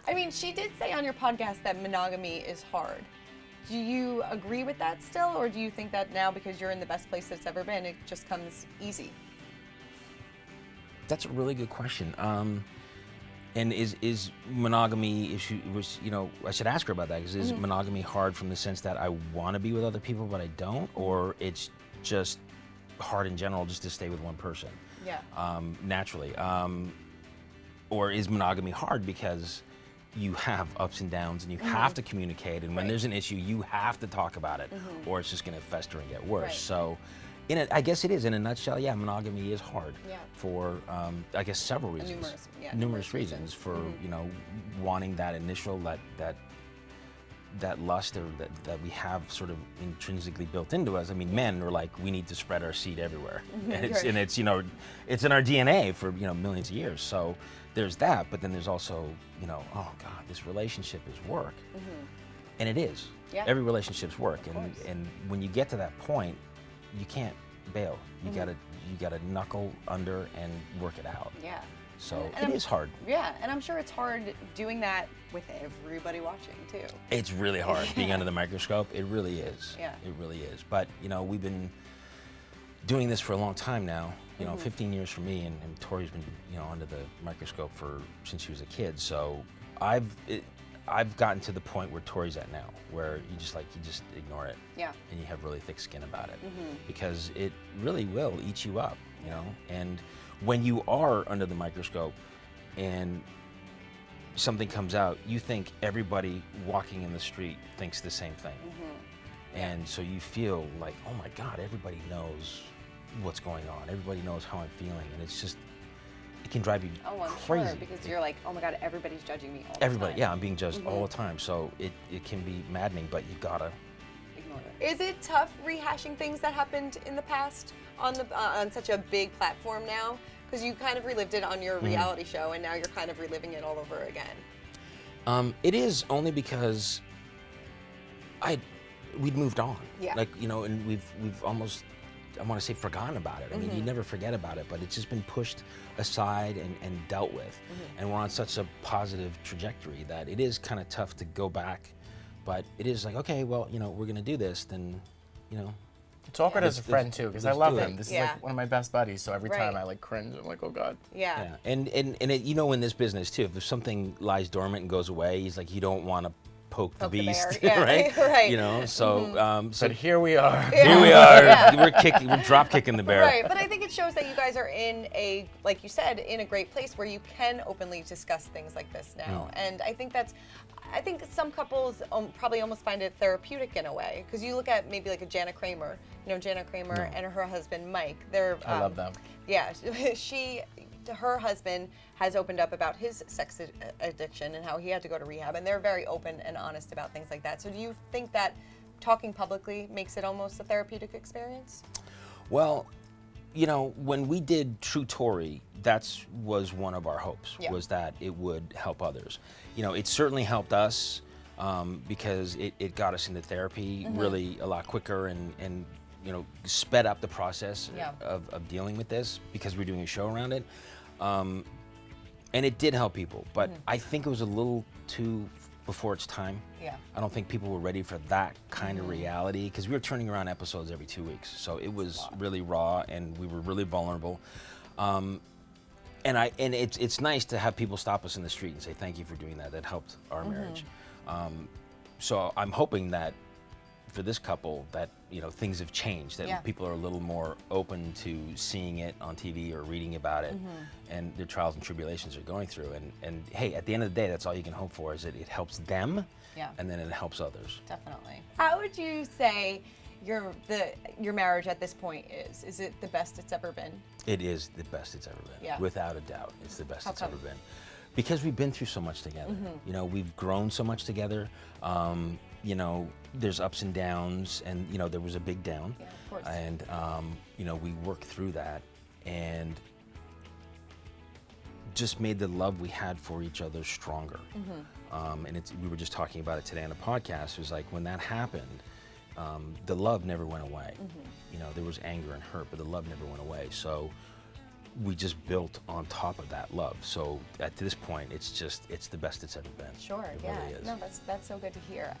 I mean, she did say on your podcast that monogamy is hard. Do you agree with that still, or do you think that now because you're in the best place it's ever been, it just comes easy? That's a really good question. And is monogamy, if she was, I should ask her about that, because is monogamy hard from the sense that I want to be with other people but I don't, or it's just hard in general just to stay with one person? Yeah. Naturally. Or is monogamy hard because you have ups and downs and you have to communicate, and when there's an issue you have to talk about it, or it's just going to fester and get worse. Right. So I guess it is, in a nutshell, monogamy is hard for, I guess, several reasons. Numerous reasons for, wanting that initial, that lust, or that we have sort of intrinsically built into us. I mean, men are like, we need to spread our seed everywhere. And it's it's in our DNA for, millions of years. So there's that, but then there's also, oh God, this relationship is work. And it is. Yeah. Every relationship's work. And when you get to that point, you can't bail. You gotta knuckle under and work it out. Yeah. So it is hard. Yeah, and I'm sure it's hard doing that with everybody watching too. It's really hard being under the microscope. It really is. Yeah. It really is. But we've been doing this for a long time now. 15 years for me, and Tori's been under the microscope since she was a kid. So I've gotten to the point where Tori's at now, where you just ignore it. Yeah. And you have really thick skin about it, because it really will eat you up, And when you are under the microscope and something comes out, you think everybody walking in the street thinks the same thing. And so you feel like, oh my God, everybody knows what's going on. Everybody knows how I'm feeling. And it's just, it can drive you crazy. Sure, because you're like, oh my God, everybody's judging me all the Everybody, time. yeah, I'm being judged all the time. So it can be maddening, but you gotta ignore it. Is it tough rehashing things that happened in the past on such a big platform now? Because you kind of relived it on your reality show, and now you're kind of reliving it all over again. It is, only because we'd moved on. Yeah. And we've almost, I want to say, forgotten about it. I mean, you never forget about it, but it's just been pushed aside and dealt with. And we're on such a positive trajectory that it is kind of tough to go back. But it is like, okay, well, we're going to do this, then, It's awkward as a friend too, because I love him. This is Yeah. like one of my best buddies, so every time Right. I cringe. I'm like, oh God. Yeah. And it, in this business too, if something lies dormant and goes away, he's like, you don't want to poke the beast, bear. Yeah. right? Right. So But here we are. here we are. Yeah. We're drop kicking the bear. Right, but I think it shows that you guys are in a, like you said, in a great place where you can openly discuss things like this now. And I think some couples probably almost find it therapeutic in a way, because you look at maybe like a Jana Kramer, Jana Kramer and her husband Mike. They're I love them. Yeah, her husband has opened up about his sex addiction and how he had to go to rehab, and they're very open and honest about things like that. So do you think that talking publicly makes it almost a therapeutic experience? Well, when we did True Tori, that was one of our hopes, was that it would help others. It certainly helped us, because it got us into therapy really a lot quicker, and sped up the process of dealing with this, because we're doing a show around it. And it did help people, but I think it was a little too before its time. Yeah. I don't think people were ready for that kind of reality, because we were turning around episodes every 2 weeks. So it was really raw, and we were really vulnerable. And it's nice to have people stop us in the street and say, thank you for doing that. That helped our marriage. So I'm hoping that for this couple that, things have changed, that people are a little more open to seeing it on TV or reading about it, and their trials and tribulations they're going through. And hey, at the end of the day, that's all you can hope for, is that it helps them, and then it helps others. Definitely. How would you say your marriage at this point is? Is it the best it's ever been? It is the best it's ever been. Yeah. Without a doubt, it's the best How it's come? ever been. Because we've been through so much together. We've grown so much together. There's ups and downs, and there was a big down. Yeah, of course. And we worked through that, and just made the love we had for each other stronger. And we were just talking about it today on the podcast. It was like, when that happened, the love never went away. There was anger and hurt, but the love never went away. So we just built on top of that love. So at this point, it's the best it's ever been. Sure, It yeah. really is. No, that's so good to hear.